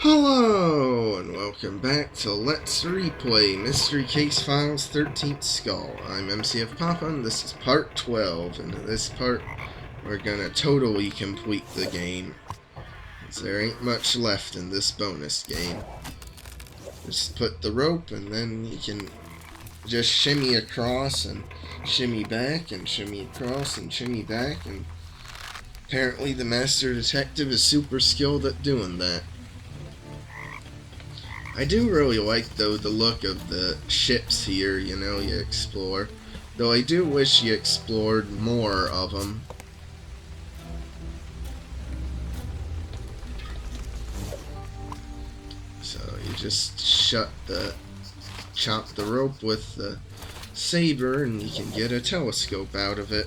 Hello, and welcome back to Let's Replay Mystery Case Files 13th Skull. I'm MCFPapa, and this is part 12, and in this part, we're gonna totally complete the game, because there ain't much left in this bonus game. Just put the rope, and then you can just shimmy across, and shimmy back, and shimmy across, and shimmy back, and apparently the Master Detective is super skilled at doing that. I do really like, though, the look of the ships here, you know, you explore. Though I do wish you explored more of them. So you just chop the rope with the saber and you can get a telescope out of it.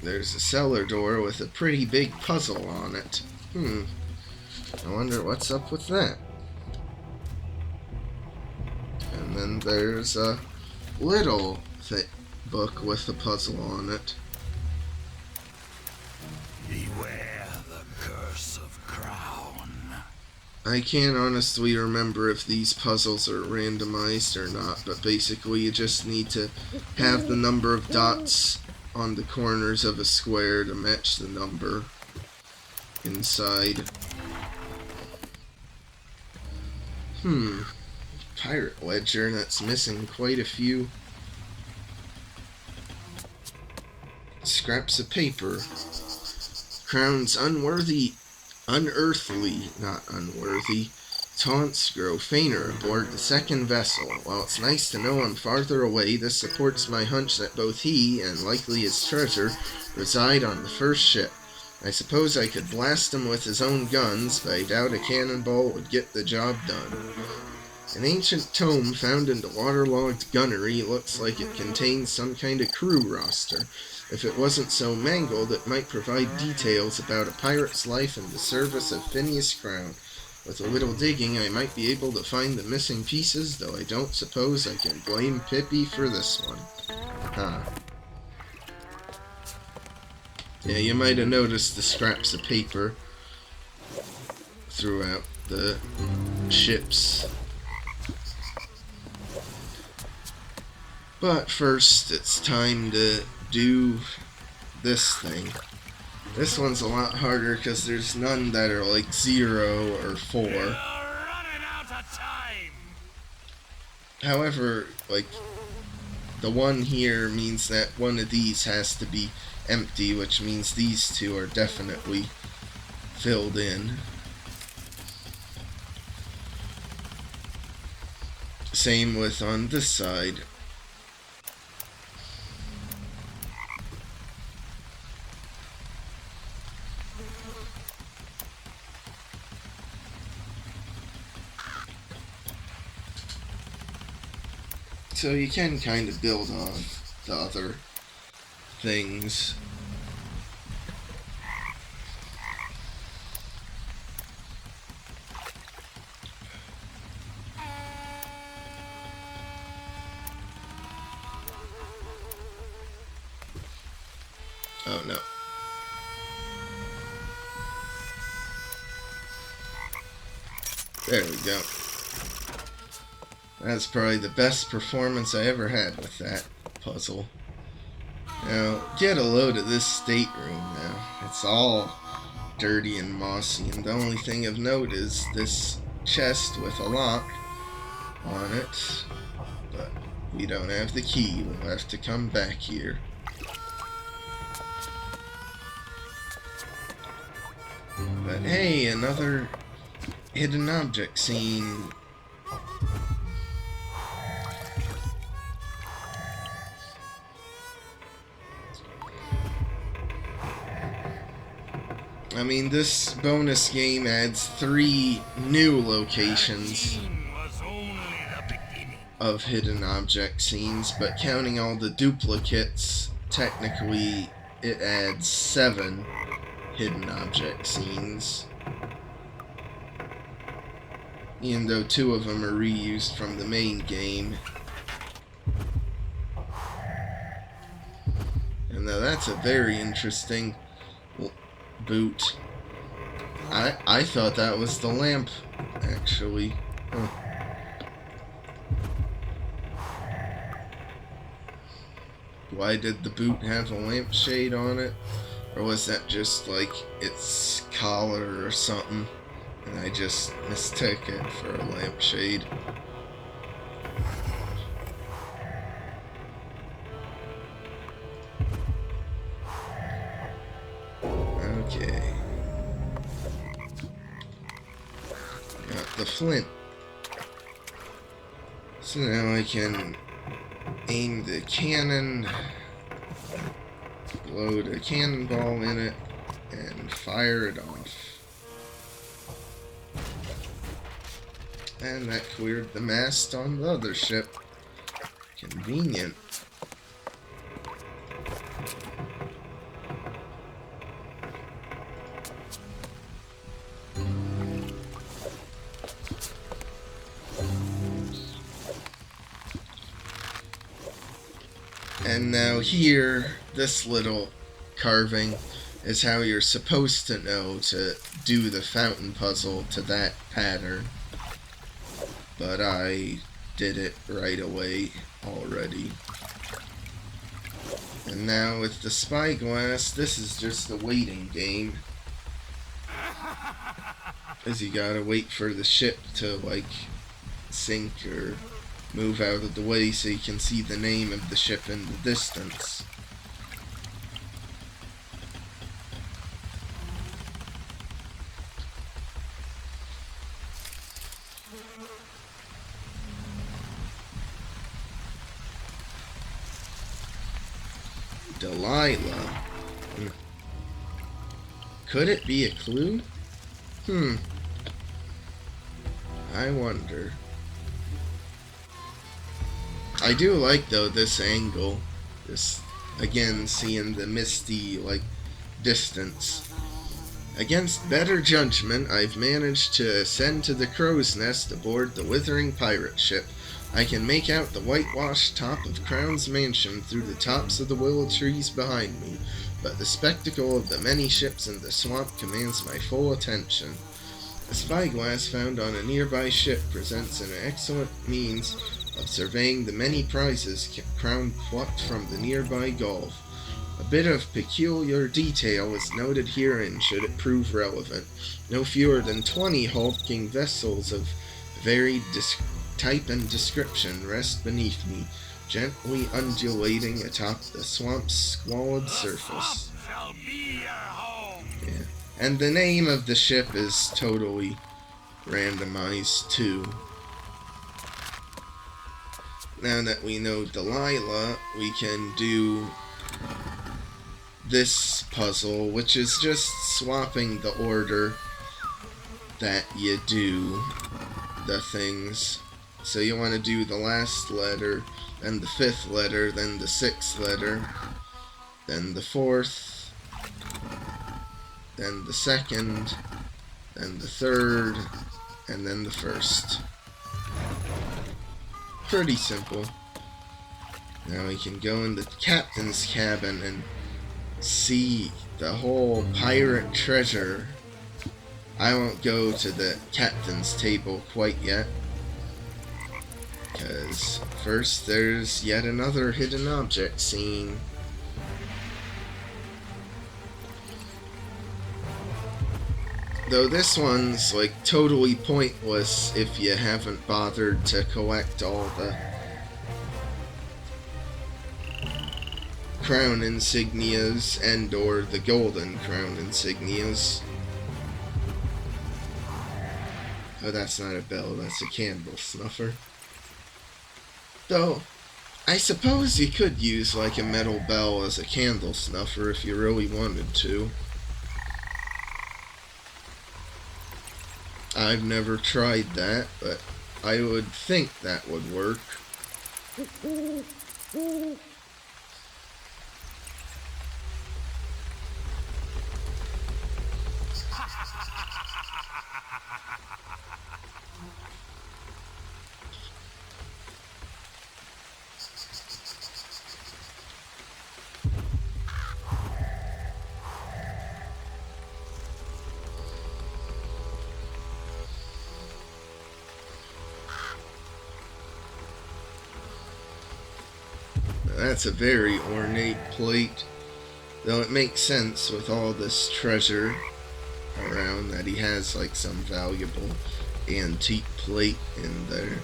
There's a cellar door with a pretty big puzzle on it. I wonder what's up with that. And then there's a little book with a puzzle on it. Beware the curse of Crown. I can't honestly remember if these puzzles are randomized or not, but basically you just need to have the number of dots on the corners of a square to match the number inside. Pirate ledger that's missing quite a few scraps of paper. Crown's unearthly, not unworthy, taunts grow fainter aboard the second vessel. While it's nice to know I'm farther away, this supports my hunch that both he, and likely his treasure, reside on the first ship. I suppose I could blast him with his own guns, but I doubt a cannonball would get the job done. An ancient tome found in the waterlogged gunnery looks like it contains some kind of crew roster. If it wasn't so mangled, it might provide details about a pirate's life in the service of Phineas Crown. With a little digging, I might be able to find the missing pieces, though I don't suppose I can blame Pippi for this one. Yeah, you might have noticed the scraps of paper throughout the ships. But first, it's time to do this thing. This one's a lot harder because there's none that are like 0 or 4. You're running out of time. However, like, the one here means that one of these has to be empty, which means these two are definitely filled in. Same with on this side. So you can kind of build on the other things. Oh no. There we go. That's probably the best performance I ever had with that puzzle. Now, get a load of this stateroom now. It's all dirty and mossy, and the only thing of note is this chest with a lock on it. But we don't have the key. We'll have to come back here. But hey, another hidden object scene. I mean, this bonus game adds 3 new locations of hidden object scenes, but counting all the duplicates, technically it adds 7 hidden object scenes. Even though 2 of them are reused from the main game. And now that's a very interesting boot. I thought that was the lamp, actually. Huh. Why did the boot have a lampshade on it? Or was that just like its collar or something? And I just mistook it for a lampshade. Okay. Got the flint. So now I can aim the cannon, load a cannonball in it, and fire it off. And that cleared the mast on the other ship. Convenient. And now here, this little carving is how you're supposed to know to do the fountain puzzle to that pattern. But I did it right away already. And now with the spyglass, this is just a waiting game. Because you gotta wait for the ship to, like, sink or move out of the way so you can see the name of the ship in the distance. Delilah. Could it be a clue? I wonder. I do like, though, this angle. This, again, seeing the misty, like, distance. Against better judgment, I've managed to ascend to the crow's nest aboard the withering pirate ship. I can make out the whitewashed top of Crown's mansion through the tops of the willow trees behind me, but the spectacle of the many ships in the swamp commands my full attention. A spyglass found on a nearby ship presents an excellent means of surveying the many prizes Crown plucked from the nearby gulf. A bit of peculiar detail is noted herein should it prove relevant. No fewer than 20 hulking vessels of varied type and description rest beneath me, gently undulating atop the swamp's squalid surface. Shall be your home. Yeah. And the name of the ship is totally randomized too. Now that we know Delilah, we can do this puzzle, which is just swapping the order that you do the things. So you want to do the last letter, then the 5th letter, then the 6th letter, then the 4th, then the 2nd, then the 3rd, and then the 1st. Pretty simple. Now we can go in the captain's cabin and see the whole pirate treasure. I won't go to the captain's table quite yet, because first there's yet another hidden object scene. Though this one's like totally pointless if you haven't bothered to collect all the Crown Insignias and or the golden Crown Insignias. Oh, that's not a bell, that's a candle snuffer. Though, I suppose you could use like a metal bell as a candle snuffer if you really wanted to. I've never tried that, but I would think that would work. That's a very ornate plate. Though it makes sense with all this treasure around that he has like some valuable antique plate in there.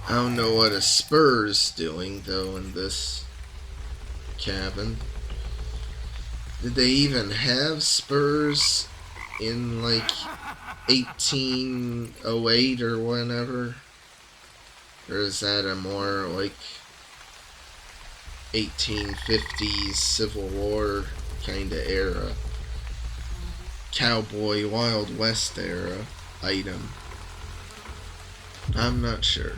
I don't know what a spur's doing though in this cabin. Did they even have spurs in like 1808 or whenever? Or is that a more like 1850s Civil War kind of era? Cowboy Wild West era item? I'm not sure.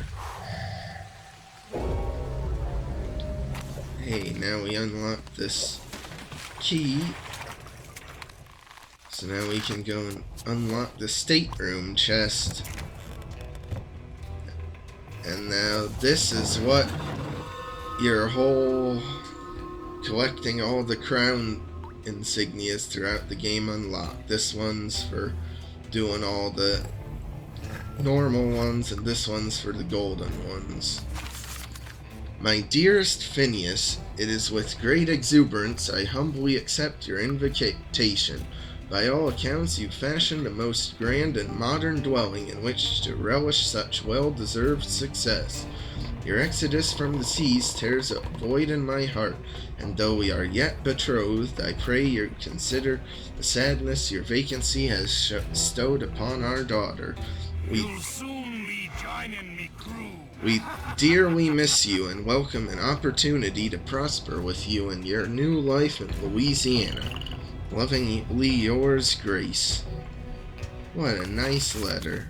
Hey, now we unlock this key. So now we can go and unlock the stateroom chest. And now this is what your whole collecting all the Crown Insignias throughout the game unlocked. This one's for doing all the normal ones, and this one's for the golden ones. My dearest Phineas, it is with great exuberance I humbly accept your invitation. By all accounts, you've fashioned a most grand and modern dwelling in which to relish such well-deserved success. Your exodus from the seas tears a void in my heart, and though we are yet betrothed, I pray you consider the sadness your vacancy has bestowed upon our daughter. You'll soon be joining me crew. We dearly miss you and welcome an opportunity to prosper with you in your new life in Louisiana. Lovingly yours, Grace. What a nice letter.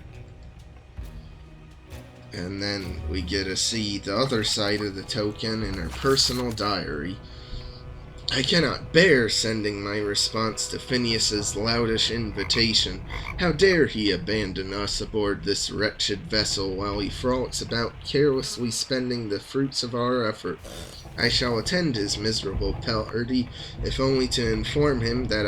And then we get to see the other side of the token in her personal diary. I cannot bear sending my response to Phineas's loutish invitation. How dare he abandon us aboard this wretched vessel while he frolics about carelessly spending the fruits of our effort. I shall attend his miserable party, if only to inform him that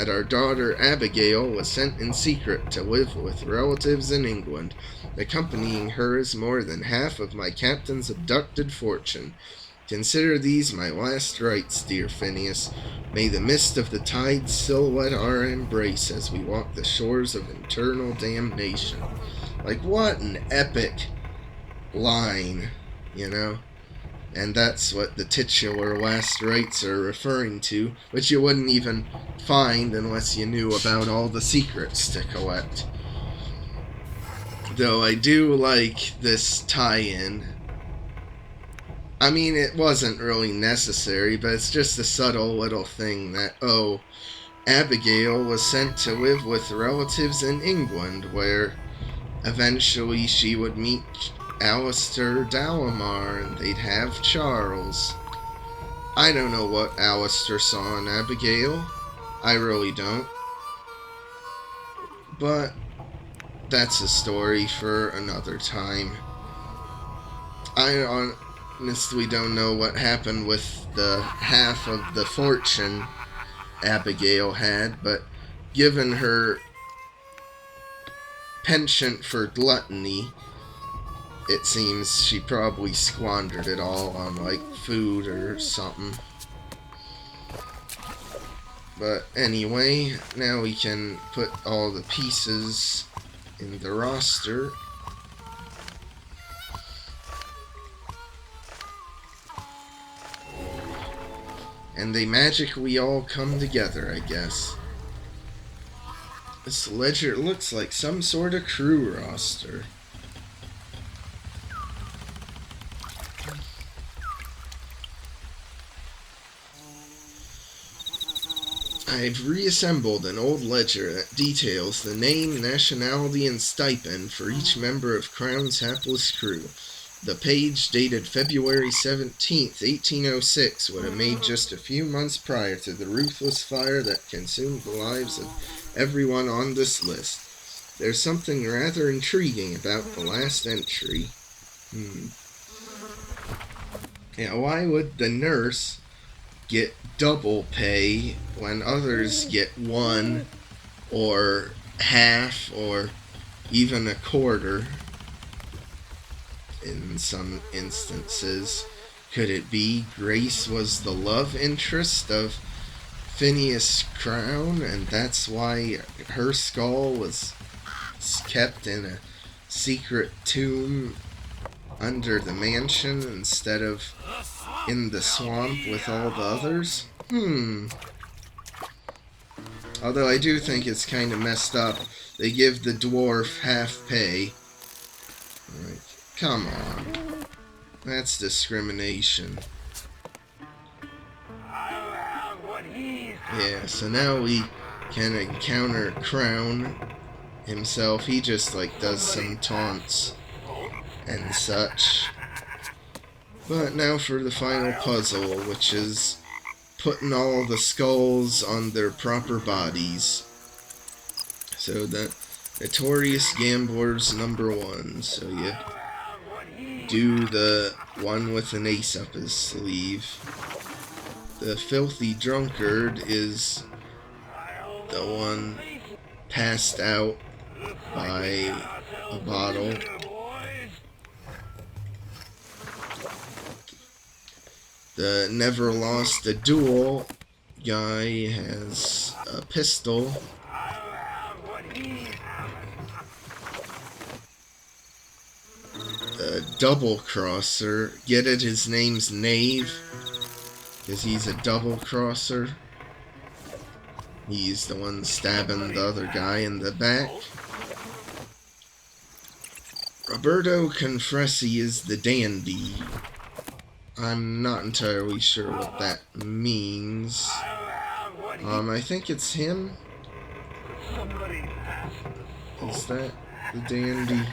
our daughter Abigail was sent in secret to live with relatives in England. Accompanying her is more than half of my captain's abducted fortune. Consider these my last rites, dear Phineas. May the mist of the tide silhouette our embrace as we walk the shores of eternal damnation. Like, what an epic line, you know? And that's what the titular last rites are referring to, which you wouldn't even find unless you knew about all the secrets to collect. Though I do like this tie-in. I mean, it wasn't really necessary, but it's just a subtle little thing that, oh, Abigail was sent to live with relatives in England, where eventually she would meet Alistair Dalamar, and they'd have Charles. I don't know what Alistair saw in Abigail. I really don't. But that's a story for another time. I honestly don't know what happened with the half of the fortune Abigail had, but given her penchant for gluttony, it seems she probably squandered it all on, like, food or something. But anyway, now we can put all the pieces in the roster. And they magically all come together, I guess. This ledger looks like some sort of crew roster. I've reassembled an old ledger that details the name, nationality, and stipend for each member of Crown's hapless crew. The page, dated February 17th, 1806, would have made just a few months prior to the ruthless fire that consumed the lives of everyone on this list. there's something rather intriguing about the last entry. Yeah, why would the nurse get double pay when others get one or half or even a quarter in some instances? Could it be Grace was the love interest of Phineas Crown, and that's why her skull was kept in a secret tomb under the mansion instead of in the swamp with all the others? Although I do think it's kind of messed up. They give the dwarf half pay. Like, come on. That's discrimination. Yeah, so now we can encounter Crown himself. He just, like, does some taunts and such. But now for the final puzzle, which is putting all the skulls on their proper bodies. So the Notorious Gambler's #1. So you do the one with an ace up his sleeve. The Filthy Drunkard is the one passed out by a bottle. The Never Lost a Duel guy has a pistol. The Double Crosser, get it? His name's Knave, because he's a double crosser. He's the one stabbing the other guy in the back. Roberto Confressi is the Dandy. I'm not entirely sure what that means. I think it's him. Is that the Dandy?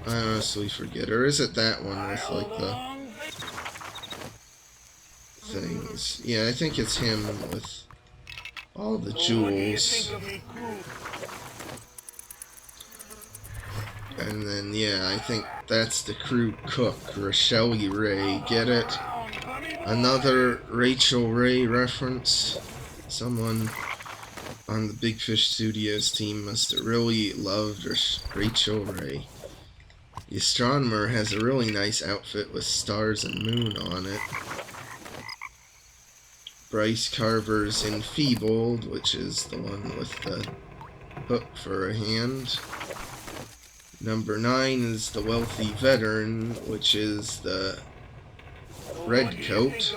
I honestly forget. Or is it that one with, like, the things? Yeah, I think it's him with all the jewels. And then, yeah, I think that's the crew cook, Rochelle Ray. Get it? Another Rachel Ray reference. Someone on the Big Fish Studios team must have really loved Rachel Ray. The Astronomer has a really nice outfit with stars and moon on it. Bryce Carver's Enfeebled, which is the one with the hook for a hand. #9 is the Wealthy Veteran, which is the red coat.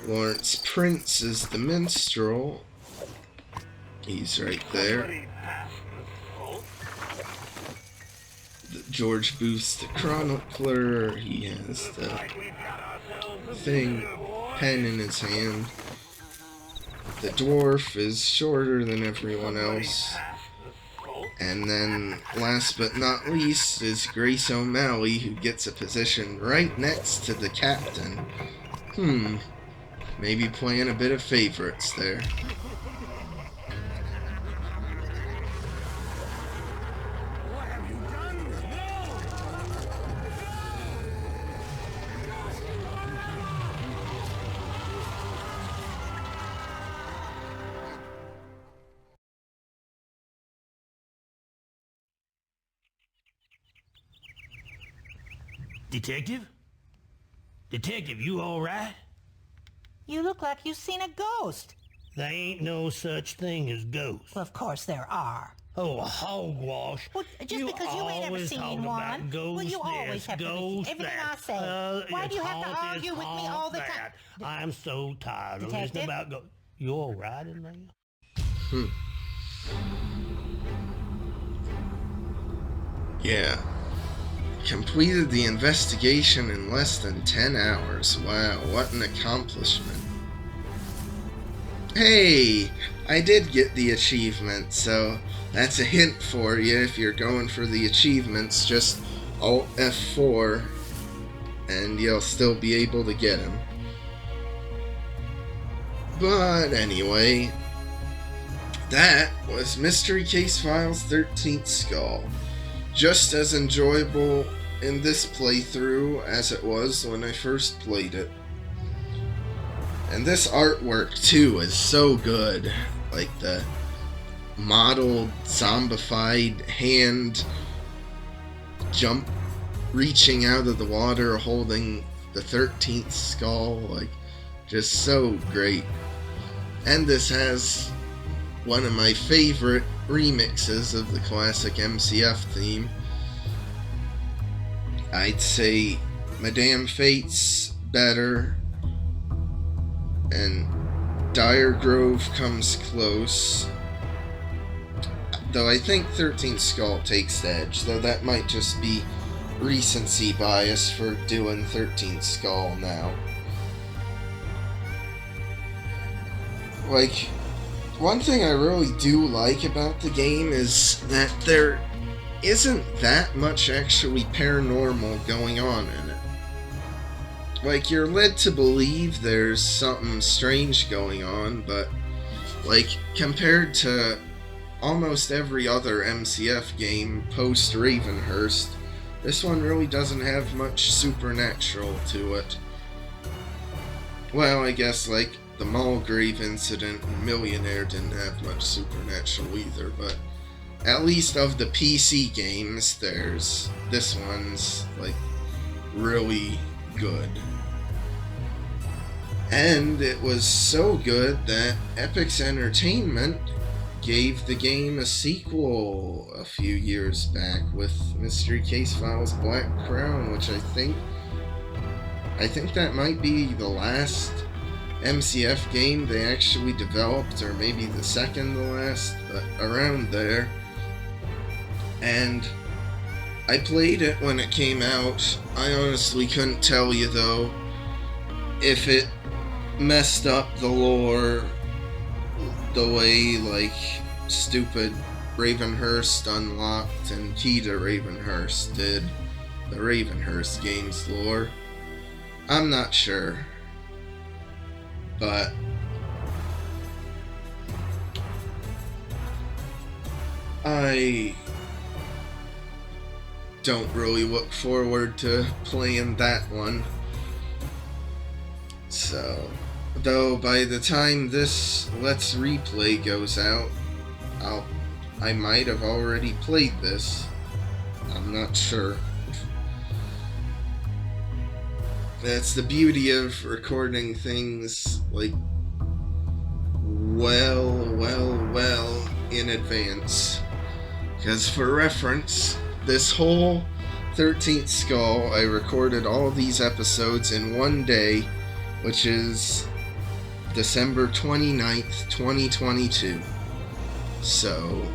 Lawrence Prince is the Minstrel. He's right there. George Booth's the Chronicler. He has the pen in his hand. The dwarf is shorter than everyone else. And then, last but not least, is Grace O'Malley, who gets a position right next to the captain. Maybe playing a bit of favorites there. Detective? Detective, you all right? You look like you've seen a ghost. There ain't no such thing as ghosts. Well, of course there are. Oh, hogwash. Well, just because you ain't ever seen one, well, you always have to believe everything I say. Why do you have to argue with me all the time? I'm so tired of listening about ghosts. You all right in there? Yeah. Completed the investigation in less than 10 hours. Wow, what an accomplishment. Hey, I did get the achievement, so that's a hint for you if you're going for the achievements. Just Alt F4 and you'll still be able to get them. But anyway, that was Mystery Case Files 13th Skull. Just as enjoyable in this playthrough as it was when I first played it. And this artwork too is so good. Like the modeled, zombified hand jump reaching out of the water holding the 13th skull, like just so great. And this has one of my favorite remixes of the classic MCF theme. I'd say Madame Fate's better, and Dire Grove comes close. Though I think 13th Skull takes the edge, though that might just be recency bias for doing 13th Skull now. Like, one thing I really do like about the game is that there isn't that much actually paranormal going on in it. Like, you're led to believe there's something strange going on, but, like, compared to almost every other MCF game post-Ravenhurst, this one really doesn't have much supernatural to it. Well, I guess, like, the Mulgrave incident and Millionaire didn't have much supernatural either, but at least of the PC games, this one's, like, really good. And it was so good that Epix Entertainment gave the game a sequel a few years back with Mystery Case Files Black Crown, which I think that might be the last MCF game they actually developed, or maybe the second to last, but around there. And I played it when it came out. I honestly couldn't tell you, though, if it messed up the lore the way, like, stupid Ravenhurst Unlocked and Key to Ravenhurst did the Ravenhurst game's lore. I'm not sure. But I don't really look forward to playing that one. So, though by the time this Let's Replay goes out, I might have already played this. I'm not sure. That's the beauty of recording things, like, well in advance. Because for reference, this whole 13th Skull, I recorded all these episodes in one day, which is December 29th, 2022. So,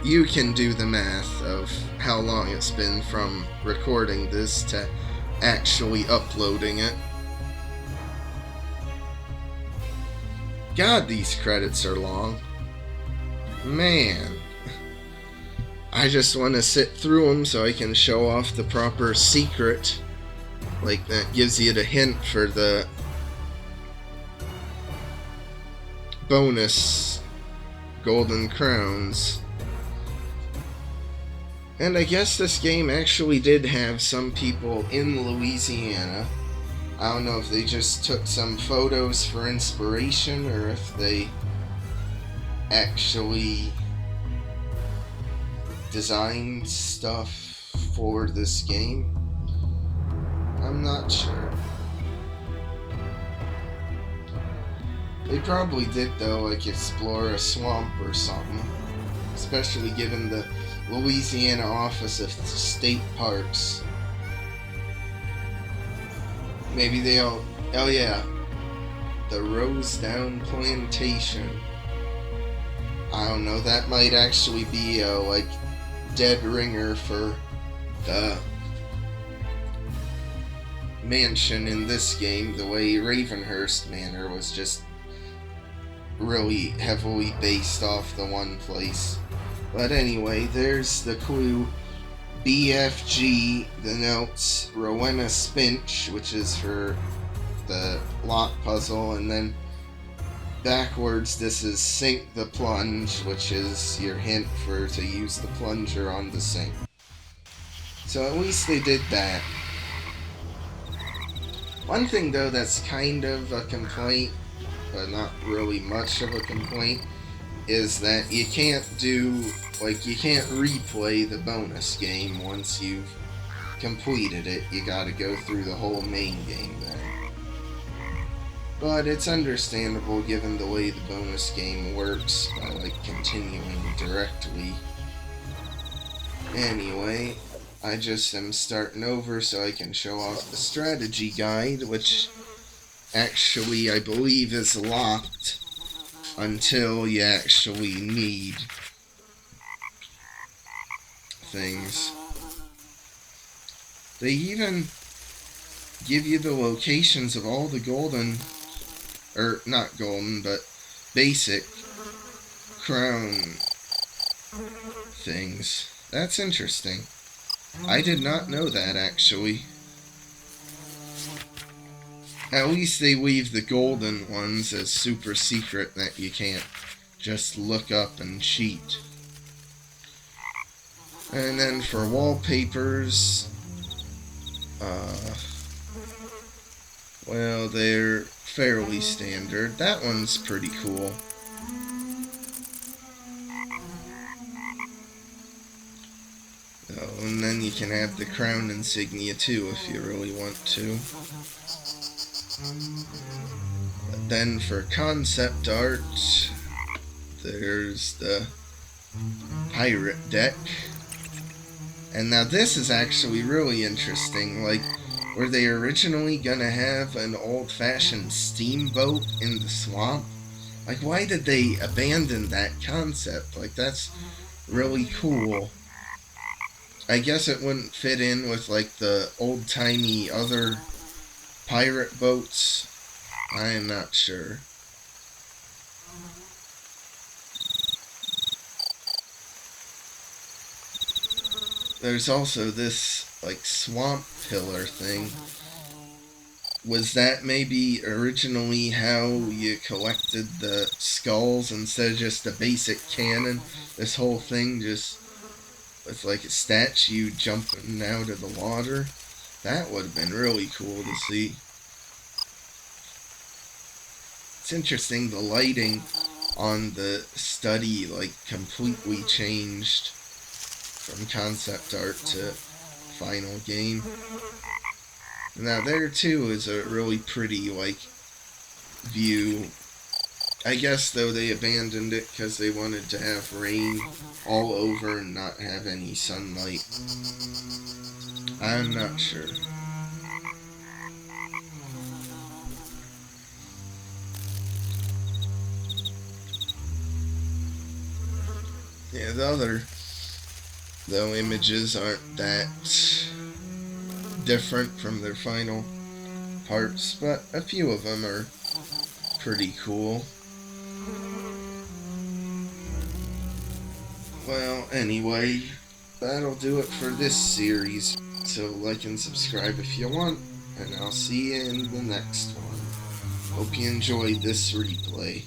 you can do the math of how long it's been from recording this to actually uploading it. God, these credits are long. Man. I just want to sit through them so I can show off the proper secret. Like, that gives you the hint for the bonus golden crowns. And I guess this game actually did have some people in Louisiana. I don't know if they just took some photos for inspiration or if they actually designed stuff for this game. I'm not sure. They probably did, though, like explore a swamp or something. Especially given the Louisiana Office of State Parks. Maybe they'll... Oh yeah. The Rosedown Plantation. I don't know, that might actually be a, like, dead ringer for the mansion in this game, the way Ravenhurst Manor was just really heavily based off the one place. But anyway, there's the clue. BFG denotes Rowena Spinch, which is for the lock puzzle, and then backwards, this is sink the plunge, which is your hint for to use the plunger on the sink. So at least they did that. One thing though that's kind of a complaint, but not really much of a complaint, is that you can't you can't replay the bonus game once you've completed it. You gotta go through the whole main game then. But it's understandable given the way the bonus game works by continuing directly. Anyway, I just am starting over so I can show off the strategy guide, which actually I believe is locked until you actually need things. They even give you the locations of all the golden, or not golden, but basic crown things. That's interesting. I did not know that, actually. At least they leave the golden ones as super secret that you can't just look up and cheat. And then for wallpapers, well, they're fairly standard. That one's pretty cool. Oh, and then you can have the Crown Insignia too if you really want to. But then for concept art, there's the pirate deck. And now this is actually really interesting. Were they originally gonna have an old-fashioned steamboat in the swamp? Why did they abandon that concept? That's really cool. I guess it wouldn't fit in with, the old-timey other pirate boats. I am not sure. There's also this, swamp pillar thing. Was that maybe originally how you collected the skulls instead of just a basic cannon? This whole thing just with, a statue jumping out of the water? That would have been really cool to see. It's interesting, the lighting on the study, completely changed from concept art to final game. Now there too is a really pretty view. I guess though they abandoned it because they wanted to have rain all over and not have any sunlight. I'm not sure. Yeah, the other though images aren't that different from their final parts, but a few of them are pretty cool. Well, anyway, that'll do it for this series. So like and subscribe if you want, and I'll see you in the next one. Hope you enjoyed this replay.